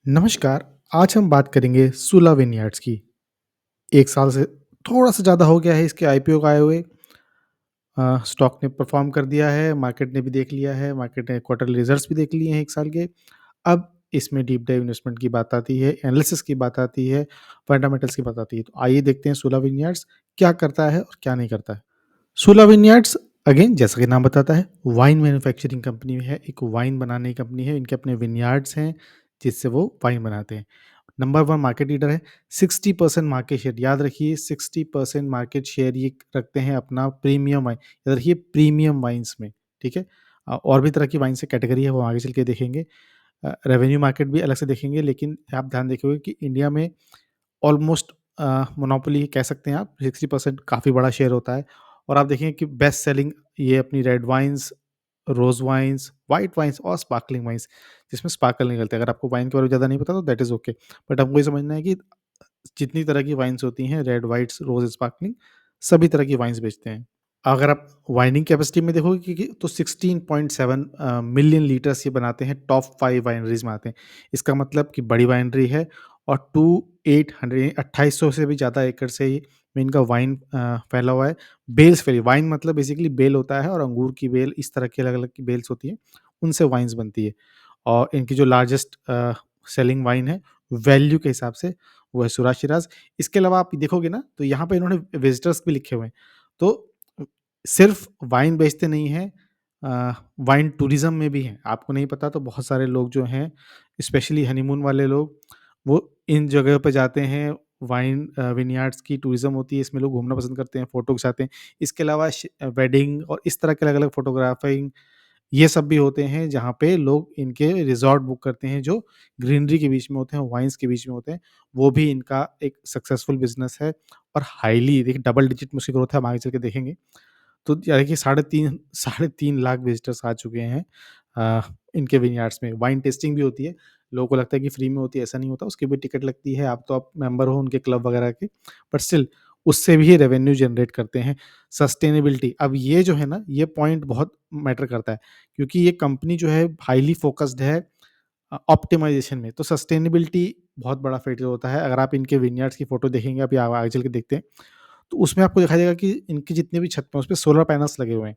नमस्कार, आज हम बात करेंगे सुला विनयार्ड्स की। 1 साल से थोड़ा-सा ज़्यादा हो गया है इसके आईपीओ को आए हुए। स्टॉक ने परफ़ॉर्म कर दिया है, मार्केट ने भी देख लिया है, मार्केट ने क्वार्टरली रिज़ल्ट्स भी देख लिए हैं 1 साल के। अब इसमें डीप डाइव इन्वेस्टमेंट की बात आती है, एनालिसिस की बात आती है, फंडामेंटल्स की बात आती है। तो आइए देखते हैं सुला विनयार्ड्स क्या करता है और क्या नहीं करता है। सुला विनयार्ड्स अगेन जैसा कि नाम बताता है, वाइन मैन्युफैक्चरिंग कंपनी है, एक वाइन बनाने की कंपनी है। इनके अपने विनयार्ड्स हैं, जिससे वो वाइन बनाते हैं। नंबर 1 मार्केट लीडर है, 60% मार्केट शेयर। याद रखिए 60% मार्केट शेयर ये रखते हैं अपना प्रीमियम वाइन, याद रखिए प्रीमियम वाइन्स में, ठीक है? और भी तरह की वाइन से कैटेगरी है, वो आगे चल के देखेंगे। रेवेन्यू मार्केट भी अलग से देखेंगे, लेकिन आप ध्यान रखिएगा कि इंडिया में ऑलमोस्ट मोनोपोली कह सकते हैं आप, 60% काफ़ी बड़ा शेयर होता है। और आप देखेंगे कि बेस्ट सेलिंग ये अपनी रेड वाइन्स, रोज़ वाइन्स, व्हाइट वाइन्स और स्पार्कलिंग वाइन्स, जिसमें स्पार्कल नहीं करते। अगर आपको वाइन के बारे में ज़्यादा नहीं पता तो दैट इज़ ओके। बट हमको ये समझना है कि जितनी तरह की वाइन्स होती हैं, रेड, व्हाइट्स, रोज़, स्पार्कलिंग, सभी तरह की वाइन्स बेचते हैं। अगर आप वाइनिंग कैपेसिटी में देखोगे कि तो 16.7 मिलियन लीटर्स ये बनाते हैं, टॉप 5 वाइनरीज़ में आते हैं। इसका मतलब कि बड़ी वाइनरी है और 2800 से भी ज़्यादा एकड़ से ही में इनका वाइन फैला हुआ है। बेल्स फैली वाइन मतलब बेसिकली बेल होता है और अंगूर की बेल, इस तरह की अलग-अलग की बेल्स होती हैं, उनसे वाइन्स बनती है। और इनकी जो लार्जेस्ट सेलिंग वाइन है, वैल्यू के हिसाब से, वो है शिराज शिराज। इसके अलावा आप देखोगे ना, तो यहाँ पे इन्होंने विज़िटर्स भी लिखे हुए हैं। तो सिर्फ़ वाइन बेचते नहीं हैं, वाइन टूरिज़्म में भी हैं। आपको नहीं पता तो बहुत सारे लोग जो हैं, स्पेशली हनीमून वाले लोग, वो इन जगह पे जाते हैं। वाइन विनयार्ड्स की टूरिज़्म होती है, इसमें लोग घूमना पसंद करते हैं, फ़ोटो खिंचाते हैं। इसके अलावा वेडिंग और इस तरह के अलग-अलग फ़ोटोग्राफ़िंग, ये सब भी होते हैं, जहाँ पे लोग इनके रिज़ॉर्ट बुक करते हैं, जो ग्रीनरी के बीच में होते हैं, वाइन्स के बीच में होते हैं। वो भी इनका एक सक्सेसफुल बिज़नेस है और हाइली देखिए डबल डिजिट में उसकी ग्रोथ है, हम आगे चल के देखेंगे। तो यानी कि साढ़े 3 लाख विज़िटर्स आ चुके हैं अ, इनके विनयार्ड्स में। वाइन टेस्टिंग भी होती है। लोगों को लगता है कि फ्री में होती है, ऐसा नहीं होता, उसकी भी टिकट लगती है। आप मेंबर हो उनके क्लब वगैरह के, बट स्टिल उससे भी ये रेवेन्यू जनरेट करते हैं। सस्टेनेबिलिटी, अब ये जो है ना, ये पॉइंट बहुत मैटर करता है, क्योंकि ये कंपनी जो है हाइली फ़ोकस्ड है ऑप्टिमाइज़ेशन में, तो सस्टेनेबिलिटी बहुत बड़ा फैक्टर होता है। अगर आप इनके विनयार्ड्स की फ़ोटो देखेंगे, अभी आगे चल के देखते हैं, तो उसमें आपको दिखाई देगा कि इनकी जितने भी छत पे, उसपे सोलर पैनल्स लगे हुए हैं।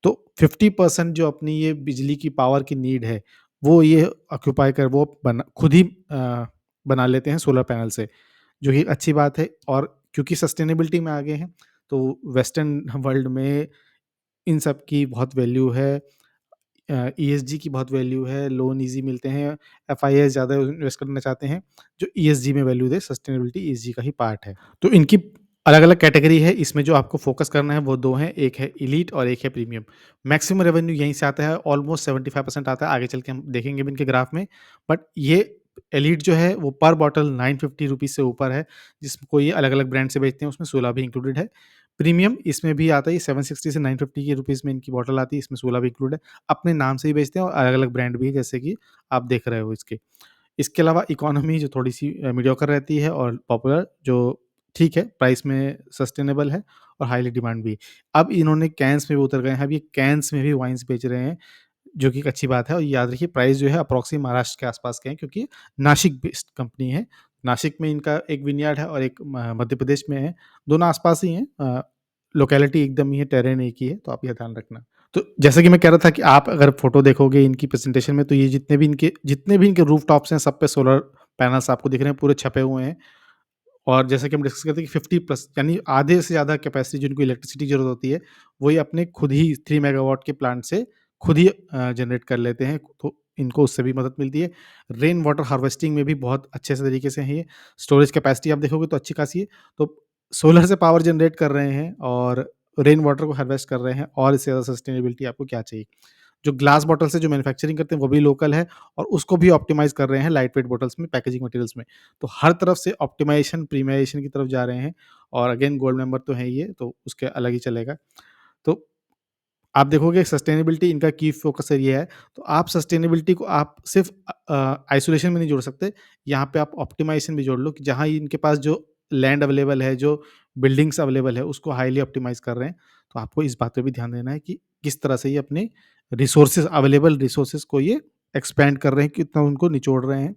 तो 50% जो अपनी ये बिजली की पावर की नीड है, वो ये ऑक्यूपाई कर वो बना खुद ही बना लेते हैं सोलर पैनल से, जो कि अच्छी बात है। और क्योंकि सस्टेनेबिलिटी में आगे हैं, तो वेस्टर्न वर्ल्ड में इन सब की बहुत वैल्यू है। ईएसजी की बहुत वैल्यू है, लोन ईज़ी मिलते हैं, एफआईआईज़ ज़्यादा इन्वेस्ट करना चाहते हैं, जो ईएसजी में वैल्यू दे, सस्टेनेबिलिटी ईएसजी का ही पार्ट है। तो इनकी अलग-अलग कैटेगरी है, इसमें जो आपको फ़ोकस करना है वो 2 हैं, एक है एलीट और एक है प्रीमियम। मैक्सिमम रेवेन्यू यहीं से आता है, ऑलमोस्ट 75% आता है, आगे चल के हम देखेंगे भी इनके ग्राफ में। बट ये एलीट जो है वो पर बॉटल ₹950 से ऊपर है, जिसको ये अलग-अलग ब्रांड से बेचते हैं, उसमें सोलह भी इंक्लूडेड है। प्रीमियम इसमें भी आता है, ये 760 से 950 के रुपीज़ में इनकी बॉटल आती है, इसमें सोलह भी इंक्लूड है। अपने नाम से ही बेचते हैं और अलग-अलग ब्रांड भी है, जैसे कि आप देख रहे हो इसके। इसके अलावा इकोनॉमी जो थोड़ी-सी मीडियोकर रहती है, और पॉपुलर जो ठीक है, प्राइस में सस्टेनेबल है और हाइली डिमांड भी है। अब इन्होंने कैन्स में भी उतर गए हैं, अब ये कैन्स में भी वाइन्स बेच रहे हैं, जो कि एक अच्छी बात है। और याद रखिए प्राइस जो है अप्रॉक्सिमेट महाराष्ट्र के आस-पास के हैं, क्योंकि नासिक बेस्ड कंपनी है। नासिक में इनका एक विनयार्ड है और एक मध्य प्रदेश में है, दोनों आस-पास ही हैं। लोकेलिटी एकदम ही है, टेरेन एक ही है, तो आप ये ध्यान रखना। तो जैसा कि मैं कह रहा था कि आप अगर फ़ोटो देखोगे इनकी प्रेज़ेंटेशन में, तो ये जितने भी इनके रूफ़टॉप्स हैं, सब पे सोलर पैनल्स आपको दिख रहे हैं, पूरे छपे हुए हैं। और जैसा कि हम डिस्कस करते हैं कि 50 प्लस, यानी आधे से ज़्यादा कैपेसिटी जिनको इलेक्ट्रिसिटी की ज़रूरत होती है, वो ये अपने खुद ही 3 मेगावाट के प्लांट से खुद ही जनरेट कर लेते हैं, तो इनको उससे भी मदद मिलती है। रेन वाटर हार्वेस्टिंग में भी बहुत अच्छे से तरीके से है ये। स्टोरेज कैपेसिटी आप देखोगे तो अच्छी खासी है। तो सोलर से पावर जनरेट कर रहे हैं और रेन वाटर को हार्वेस्ट कर रहे हैं, और इससे ज़्यादा सस्टेनेबिलिटी आपको क्या चाहिए? जो ग्लास बॉटल से जो मैन्युफैक्चरिंग करते हैं वो भी लोकल है, और उसको भी ऑप्टिमाइज़ कर रहे हैं लाइट वेट बॉटल्स में, पैकेजिंग मटेरियल्स में। तो हर तरफ से ऑप्टिमाइज़ेशन, प्रीमियमाइज़ेशन की तरफ जा रहे हैं, और अगेन गोल्ड मेंबर तो हैं ही ये, तो उसके अलग ही चलेगा। तो आप देखोगे सस्टेनेबिलिटी इनका की फ़ोकस एरिया है, तो आप सस्टेनेबिलिटी को आप सिर्फ़ आइसोलेशन में नहीं जोड़ सकते, यहाँ पे आप ऑप्टिमाइज़ेशन भी जोड़ लो, कि जहाँ इनके पास जो लैंड अवेलेबल है, जो बिल्डिंग्स अवेलेबल है, उसको हाइली ऑप्टिमाइज़ कर रहे हैं। तो आपको इस बात पे भी ध्यान देना है कि किस तरह से ये अपने रिसोर्सेज़ को ये एक्सपैंड कर रहे हैं, कितना उनको निचोड़ रहे हैं,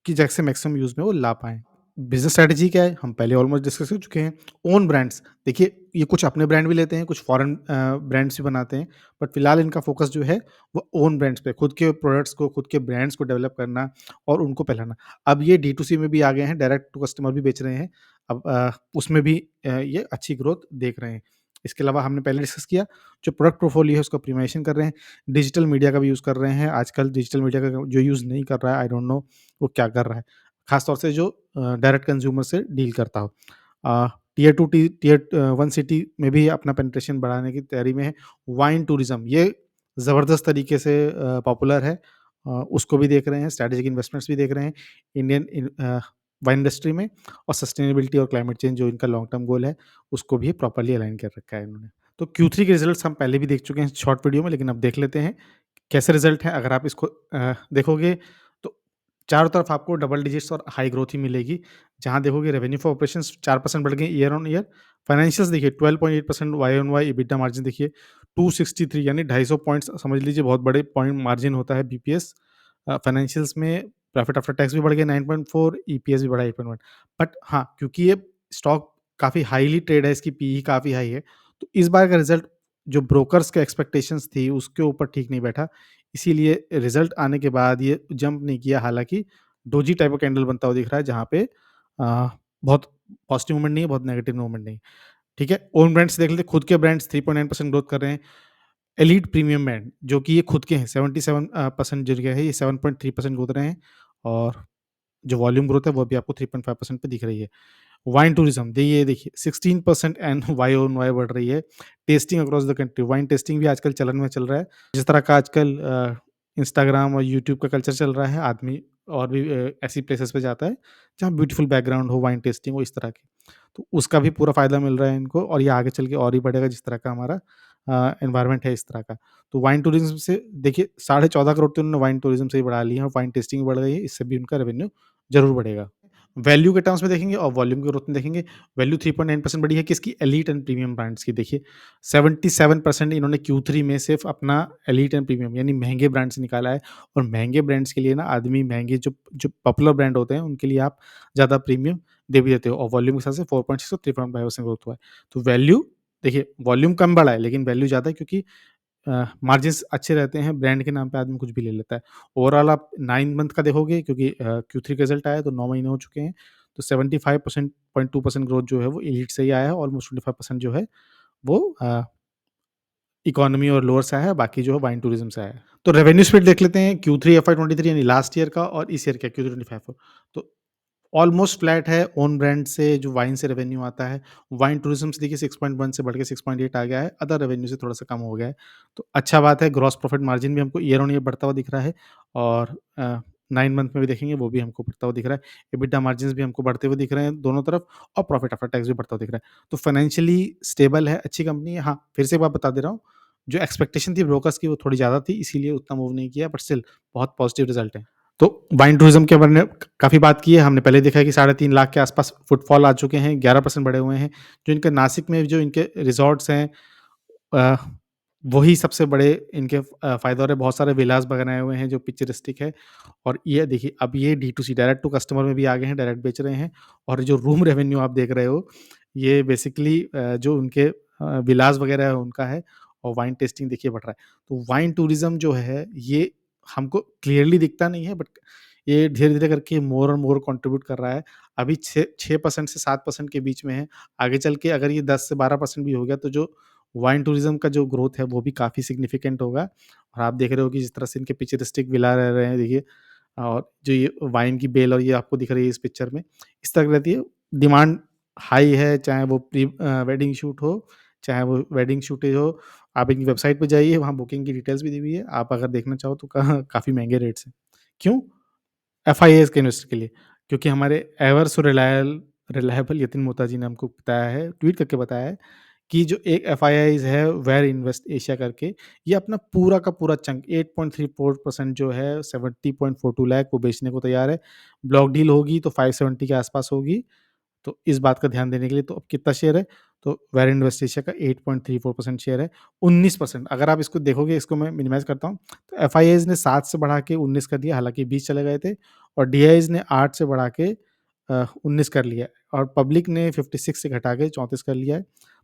कि जैसे मैक्सिमम यूज़ में वो ला पाएँ। बिज़नेस स्ट्रैटेजी क्या है? हम पहले ऑलमोस्ट डिस्कस कर चुके हैं। ओन ब्रांड्स, देखिए ये कुछ अपने ब्रांड भी लेते हैं, कुछ फॉरेन ब्रांड्स भी बनाते हैं, बट फिलहाल इनका फ़ोकस जो है वो ओन ब्रांड्स पे, खुद के प्रोडक्ट्स को, खुद के ब्रांड्स को डेवलप करना और उनको फैलाना। अब ये डी2सी में भी आ गए हैं, डायरेक्ट टू कस्टमर भी बेच रहे हैं। अब उसमें भी ये अच्छी ग्रोथ देख रहे हैं। इसके अलावा हमने पहले डिस्कस किया, जो प्रोडक्ट पोर्टफोलियो है उसका प्रीमियमेशन कर रहे हैं, डिजिटल मीडिया का भी यूज़ कर रहे हैं। आजकल डिजिटल मीडिया का जो यूज़ नहीं कर रहा है, आई डोंट नो वो क्या कर रहा है। ख़ास तौर से जो डायरेक्ट कंज़्यूमर से डील करता हो। टियर 2 टियर 1 सिटी में भी अपना पेनिट्रेशन बढ़ाने की तैयारी में है। वाइन टूरिज़्म ये ज़बरदस्त तरीके से पॉपुलर है। उसको भी देख रहे हैं, स्ट्रैटेजिक इन्वेस्टमेंट्स भी देख रहे हैं वाइन इंडस्ट्री में और सस्टेनेबिलिटी और क्लाइमेट चेंज जो इनका लॉन्ग टर्म गोल है, उसको भी प्रॉपर्ली अलाइन कर रखा है इन्होंने। तो Q3 के रिज़ल्ट्स हम पहले भी देख चुके हैं शॉर्ट वीडियो में, लेकिन अब देख लेते हैं कैसे रिज़ल्ट हैं। अगर आप इसको देखोगे तो चारों तरफ आपको डबल डिजिट्स और हाई ग्रोथ ही मिलेगी। जहाँ देखोगे रेवेन्यू फॉर ऑपरेशंस 4% बढ़ गए ईयर ऑन ईयर। फाइनेंशियल्स देखिए 12.8% Y on Y EBITDA margin देखिए 263 यानी 250 पॉइंट्स समझ लीजिए बहुत बड़े पॉइंट मार्जिन होता है बीपीएस। फाइनेंशियल्स में प्रॉफिट आफ्टर टैक्स भी बढ़ गया 9.4 ईपीएस भी बढ़ा 8.1 बट हाँ, क्योंकि ये स्टॉक काफ़ी हाईली ट्रेड है, इसकी पीई काफ़ी हाई है, तो इस बार का रिज़ल्ट जो ब्रोकर्स के एक्सपेक्टेशंस थी उसके ऊपर ठीक नहीं बैठा। इसीलिए रिज़ल्ट आने के बाद ये जंप नहीं किया, हालाँकि डोजी टाइप का कैंडल बनता हुआ दिख रहा है जहाँ पे बहुत पॉजिटिव मूवमेंट नहीं है, बहुत नेगेटिव मूवमेंट नहीं है। ठीक है? ओन ब्रांड्स देख लेते हैं, खुद के ब्रांड्स 3.9% ग्रोथ कर रहे हैं। एलीट प्रीमियम ब्रांड जो कि ये खुद के हैं 77 परसेंट जो है ये 7.3% ग्रोथ रहे हैं और जो वॉल्यूम ग्रोथ है वो भी आपको 3.5% पे दिख रही है। वाइन टूरिज्म देखिए 16% एंड वाई ऑन वाई बढ़ रही है। Testing across the country, wine tasting भी आजकल चलन में चल रहा है। जिस तरह का आजकल इंस्टाग्राम और यूट्यूब का कल्चर चल रहा है, आदमी और भी ऐसी प्लेसेस पे जाता है जहाँ ब्यूटीफुल बैकग्राउंड हो, वाइन टेस्टिंग हो, इस तरह की। तो उसका भी पूरा फ़ायदा मिल रहा है इनको और ये आगे चल के और ही बढ़ेगा जिस तरह का हमारा एनवायरनमेंट है इस तरह का। तो वाइन टूरिज़्म से देखिए 14.5 करोड़ तो उन्होंने वाइन टूरिज़्म से ही बढ़ा लिए हैं और वाइन टेस्टिंग भी बढ़ गई है, इससे भी उनका रेवेन्यू ज़रूर बढ़ेगा। वैल्यू के टर्म्स में देखेंगे और वॉल्यूम के ग्रोथ में देखेंगे, वैल्यू 3.9% बढ़ी है किसकी? एलीट एंड प्रीमियम ब्रांड्स की। देखिए 77% इन्होंने Q3 में सिर्फ़ अपना एलीट एंड प्रीमियम यानी महँगे ब्रांड से निकाला है और महँगे ब्रांड्स के लिए ना आदमी महँगे जो जो पॉपुलर ब्रांड होते हैं उनके लिए आप ज़्यादा प्रीमियम दे भी देते हो और वॉल्यूम के हिसाब से 4.6 और 3.5% ग्रोथ हुआ है। तो वैल्यू देखिए वॉल्यूम कम बढ़ा है लेकिन वैल्यू ज़्यादा है क्योंकि मार्जिन्स अच्छे रहते हैं, ब्रांड के नाम पे आदमी कुछ भी ले लेता है। ओवरऑल आप 9 मंथ का देखोगे क्योंकि Q3 का रिज़ल्ट आया है तो 9 महीने हो चुके हैं, तो 75% 0.2% ग्रोथ जो है वो एलीट से ही आया है, ऑलमोस्ट 25% जो है वो इकोनॉमी और लोअर से आया है, बाकी जो है वाइन टूरिज़्म से आया है। तो रेवेन्यू स्प्लिट देख लेते हैं Q3 FY23 यानी लास्ट ईयर का और इस ईयर का Q3 25 का। तो ऑलमोस्ट फ्लैट है, ओन ब्रांड से जो वाइन से रेवेन्यू आता है, वाइन टूरिज़्म से देखिए 6.1 से बढ़ के 6.8 आ गया है, अदर रेवेन्यू से थोड़ा-सा कम हो गया है। तो अच्छा बात है, ग्रॉस प्रॉफिट मार्जिन भी हमको ईयर ऑन ईयर बढ़ता हुआ दिख रहा है और 9 मंथ में भी देखेंगे वो भी हमको बढ़ता हुआ दिख रहा है। एबिटा मार्जिन्स भी हमको बढ़ते हुए दिख रहे हैं दोनों तरफ और प्रॉफिट आफ्टर टैक्स भी बढ़ता हुआ दिख रहा है। तो फाइनेंशियली स्टेबल है, अच्छी कंपनी है। हाँ, फिर से एक बात बता दे रहा हूँ, जो एक्सपेक्टेशन थी ब्रोकर्स की वो थोड़ी ज़्यादा थी, इसीलिए उतना मूव नहीं किया बट स्टिल बहुत पॉजिटिव रिज़ल्ट है। तो वाइन टूरिज़्म के बारे में काफ़ी बात की है, हमने पहले देखा है कि 3.5 लाख के आसपास फुटफॉल आ चुके हैं, 11% बढ़े हुए हैं। जो इनके नासिक में जो इनके रिज़ॉर्ट्स हैं अ, वही सबसे बड़े इनके फ़ायदा हो रहे हैं, बहुत सारे विलास बनाए हुए हैं जो पिक्चरिस्टिक है और ये देखिए अब ये डी2सी डायरेक्ट टू कस्टमर में भी आ गए हैं, डायरेक्ट बेच रहे हैं और जो रूम रेवेन्यू आप देख रहे हो, ये बेसिकली जो उनके विलास वगैरह है उनका है और वाइन टेस्टिंग देखिए बढ़ रहा है। तो वाइन टूरिज़्म जो है, ये हमको क्लियरली दिखता नहीं है बट ये धीरे-धीरे करके मोर और मोर कंट्रीब्यूट कर रहा है। अभी 6% से 7% के बीच में है। आगे चल के अगर ये 10 से 12% भी हो गया तो जो वाइन टूरिज़्म का जो ग्रोथ है वो भी काफ़ी सिग्निफिकेंट होगा और आप देख रहे हो कि जिस तरह से इनके पिक्चरिस्टिक विला रह रहे हैं देखिए और जो ये वाइन की बेल और ये आपको दिख रही है इस पिक्चर में, इस तरह की रहती है। डिमांड हाई है, चाहे वो वेडिंग शूट हो, चाहे वो वेडिंग शूटेज हो। आप इनकी वेबसाइट पे जाइए, वहाँ बुकिंग की डिटेल्स भी दी हुई है। आप अगर देखना चाहो तो काफ़ी महँगे रेट्स हैं। क्यों? एफआईआईज़ के इन्वेस्टर के लिए, क्योंकि हमारे ever so reliable Yatin Mota ji ने हमको बताया है, ट्वीट करके बताया है कि जो एक एफआईआईज़ है वेयर इन्वेस्ट एशिया करके, ये अपना पूरा का पूरा चंक 8.34% जो है 70.42 लाख वो बेचने को तैयार है। ब्लॉक डील होगी तो 570 के आसपास होगी। तो इस बात का ध्यान देने के लिए तो अब कितना शेयर है, तो वेरिएंट वेस्ट एशिया का 8.34% शेयर है। 19% अगर आप इसको देखोगे, इसको मैं मिनिमाइज़ करता हूँ, तो एफआईआईज़ ने 7 से बढ़ा के 19 कर दिया, हालाँकि 20 चले गए थे, और डीआईज़ ने 8 से बढ़ा के 19 कर लिया है, और पब्लिक ने 56 से घटा के 34 कर लिया है।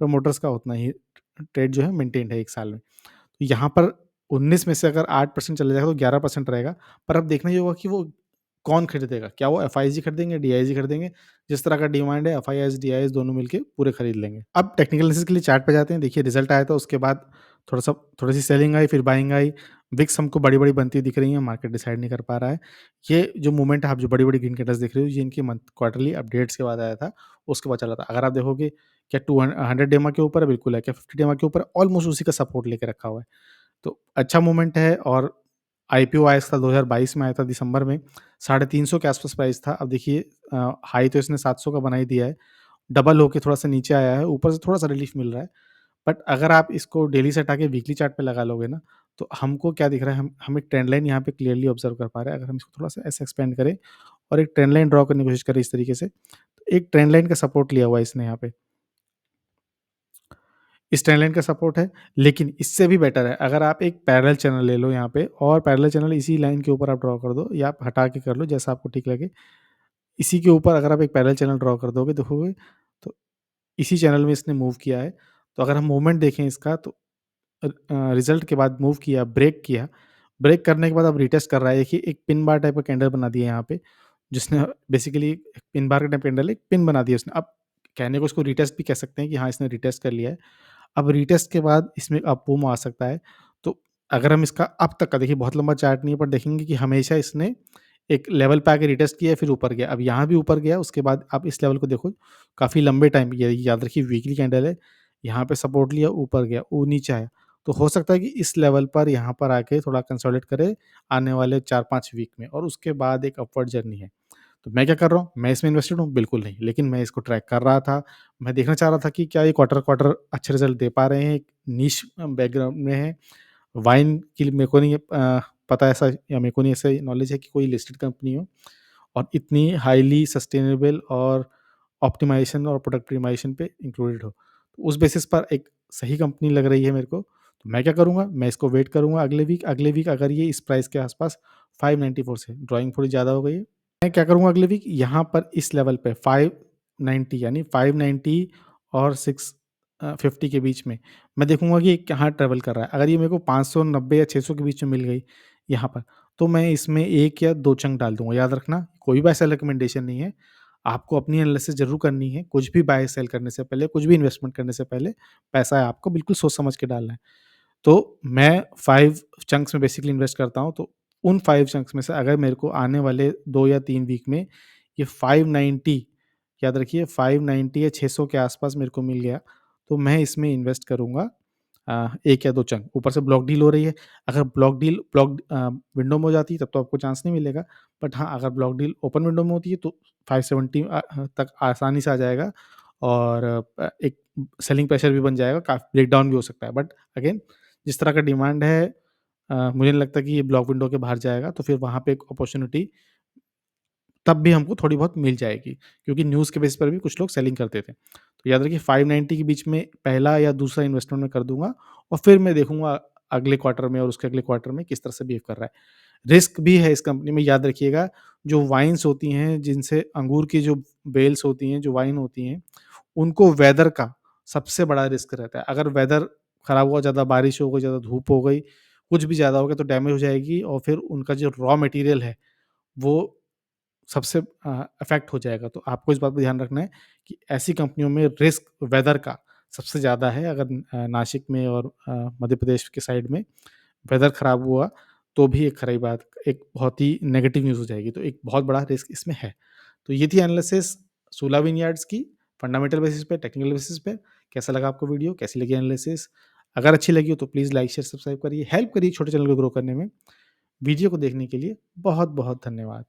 प्रमोटर्स का उतना ही ट्रेड जो है मेंटेन्ड है 1 साल में। तो यहाँ पर 19 में से अगर 8% चला जाएगा तो 11% रहेगा। पर अब देखना ये होगा कि वो कौन खरीदेगा? क्या वो एफआईजी खरीदेंगे, डीआईजी खरीदेंगे? जिस तरह का डिमांड है, एफआईआईज़, डीआईज़ दोनों मिलके पूरे खरीद लेंगे। अब टेक्निकल एनालिसिस के लिए चार्ट पे जाते हैं। देखिए रिज़ल्ट आया था, उसके बाद थोड़ा-सा थोड़ी-सी सेलिंग आई, फिर बाइंग आई। विक्स हमको बड़ी-बड़ी बनती दिख रही है, मार्केट डिसाइड नहीं कर पा रहा है। ये जो मूवमेंट है, आप जो बड़ी-बड़ी ग्रीन कैंडल्स देख रहे हो, ये इनके मंथ क्वार्टरली अपडेट्स के बाद आया था, उसके बाद चला था। अगर आप देखोगे, क्या 100 डेमा के ऊपर है? बिल्कुल है। क्या 50 डेमा के ऊपर है? ऑलमोस्ट उसी का सपोर्ट लेके रखा हुआ है। तो अच्छा मूवमेंट है, और आईपीओ आया था 2022 में, आया था दिसंबर में, 350 के आसपास प्राइस था। अब देखिए हाई तो इसने 700 का बना ही दिया है, डबल होके थोड़ा-सा नीचे आया है, ऊपर से थोड़ा-सा रिलीफ मिल रहा है। बट अगर आप इसको डेली से हटा के वीकली चार्ट पे लगा लोगे ना, तो हमको क्या दिख रहा है, हम एक ट्रेंड लाइन यहाँ पे क्लियरली ऑब्जर्व कर पा रहे हैं। अगर हम इसको थोड़ा-सा ऐसे एक्सपेंड करें और एक ट्रेंड लाइन ड्रॉ करने की कोशिश करें इस तरीके से, तो एक ट्रेंड लाइन का सपोर्ट लिया हुआ है इसने यहाँ पे। इस ट्रेंड लाइन का सपोर्ट है, लेकिन इससे भी बेटर है अगर आप एक पैरेलल चैनल ले लो यहाँ पे, और पैरेलल चैनल इसी लाइन के ऊपर आप ड्रॉ कर दो, या आप हटा के कर लो जैसा आपको ठीक लगे। इसी के ऊपर अगर आप एक पैरेलल चैनल ड्रॉ कर दोगे, देखोगे तो इसी चैनल में इसने मूव किया है। तो अगर हम मूवमेंट देखें इसका, तो रिज़ल्ट के बाद मूव किया, ब्रेक किया। ब्रेक करने के बाद अब रीटेस्ट कर रहा है। देखिए एक पिन बार टाइप का कैंडल बना दिया है यहाँ पे, जिसने बेसिकली एक पिन बार का टाइप कैंडल है, एक पिन बना दिया उसने। अब कहने को उसको रीटेस्ट भी कह सकते हैं कि हाँ, इसने रीटेस्ट कर लिया है। अब रीटेस्ट के बाद इसमें अप बूम आ सकता है। तो अगर हम इसका अब तक का देखिए, बहुत लंबा चार्ट नहीं है, पर देखेंगे कि हमेशा इसने एक लेवल पे आके रीटेस्ट किया, फिर ऊपर गया। अब यहाँ भी ऊपर गया, उसके बाद आप इस लेवल को देखो, काफ़ी लंबे टाइम, ये याद रखिए वीकली कैंडल है। यहाँ पे सपोर्ट लिया, ऊपर गया, वो नीचे आया। तो हो सकता है कि इस लेवल पर यहाँ पर आके थोड़ा कंसोलिडेट करे आने वाले 4-5 वीक में, और उसके बाद एक अपवर्ड जर्नी है। तो मैं क्या कर रहा हूँ? मैं इसमें इन्वेस्टेड हूँ? बिल्कुल नहीं। लेकिन मैं इसको ट्रैक कर रहा था। मैं देखना चाह रहा था कि क्या ये क्वार्टर-क्वार्टर अच्छे रिज़ल्ट दे पा रहे हैं। एक नीश बैकग्राउंड में है। वाइन की मेरे को नहीं पता ऐसा, या मेरे को नहीं ऐसा नॉलेज है कि कोई लिस्टेड कंपनी हो और इतनी हाइली सस्टेनेबल और ऑप्टिमाइज़ेशन और प्रोडक्ट प्रीमाइज़ेशन पे इंक्लूडेड हो। तो उस बेसिस पर एक सही कंपनी लग रही है मेरे को। तो मैं क्या करूँगा? मैं इसको वेट करूँगा अगले वीक अगर ये इस प्राइस के आस-पास 594 से ड्राइंग थोड़ी ज़्यादा हो गई है। मैं क्या करूँगा अगले वीक? यहाँ पर इस लेवल पे 590, यानी 590 और 50 के बीच में मैं देखूँगा कि ये कहाँ ट्रैवल कर रहा है। अगर ये मेरे को 590 या 600 के बीच में मिल गई यहाँ पर, तो मैं इसमें 1 या 2 चंक डाल दूँगा। याद रखना, कोई भी ऐसा रिकमेंडेशन नहीं है। आपको अपनी एनालिसिस ज़रूर करनी है। कुछ भी बाय सेल करने से पहले, कुछ भी इन्वेस्टमेंट करने से पहले, पैसा है आपको बिल्कुल सोच समझ के डालना है। तो मैं 5 चंक्स में बेसिकली इन्वेस्ट करता हूँ, तो उन 5 चंक्स में से अगर मेरे को आने वाले 2 या 3 वीक में ये 590, याद रखिए 590 या 600 के आस-पास मेरे को मिल गया, तो मैं इसमें इन्वेस्ट करूँगा 1 या 2 चंक। ऊपर से ब्लॉक डील हो रही है, अगर ब्लॉक विंडो में हो जाती है तब तो आपको चांस नहीं मिलेगा। बट हाँ, अगर ब्लॉक डील ओपन विंडो में होती है तो 570 तक आसानी से आ जाएगा, और एक सेलिंग प्रेशर भी बन जाएगा, काफ़ी ब्रेकडाउन भी हो सकता है। बट अगेन, जिस तरह का डिमांड है, मुझे नहीं लगता कि ये ब्लॉक विंडो के बाहर जाएगा, तो फिर वहाँ पे एक अपॉर्च्युनिटी तब भी हमको थोड़ी बहुत मिल जाएगी, क्योंकि न्यूज़ के बेसिस पर भी कुछ लोग सेलिंग करते थे। तो याद रखिए 590 के बीच में पहला या दूसरा इन्वेस्टमेंट मैं कर दूँगा, और फिर मैं देखूँगा अगले क्वार्टर में और उसके अगले क्वार्टर में किस तरह से बिहेव कर रहा है। रिस्क भी है इस कंपनी में, याद रखिएगा, जो वाइन्स होती हैं, जिनसे अंगूर की जो बेल्स होती हैं, जो वाइन होती हैं, उनको वेदर का सबसे बड़ा रिस्क रहता है। अगर वेदर खराब हुआ, ज़्यादा बारिश हो गई, ज़्यादा धूप हो गई, कुछ भी ज़्यादा हो गया, तो डैमेज हो जाएगी, और फिर उनका जो रॉ मटेरियल है, वो सबसे अफ़ेक्ट हो जाएगा। तो आपको इस बात पे ध्यान रखना है कि ऐसी कंपनियों में रिस्क वेदर का सबसे ज़्यादा है। अगर नासिक में और मध्य प्रदेश के साइड में वेदर खराब हुआ, तो भी एक खरी बात, एक बहुत ही नेगेटिव न्यूज़ हो जाएगी। तो एक बहुत बड़ा रिस्क इसमें है। तो ये थी एनालिसिस सूला विनयार्ड्स की, फंडामेंटल बेसिस पे, टेक्निकल बेसिस पे। कैसा लगा आपको वीडियो? कैसी लगी एनालिसिस? अगर अच्छी लगी हो तो प्लीज़ लाइक, शेयर, सब्सक्राइब करिए। हेल्प करिए छोटे चैनल को ग्रो करने में। वीडियो को देखने के लिए बहुत-बहुत धन्यवाद।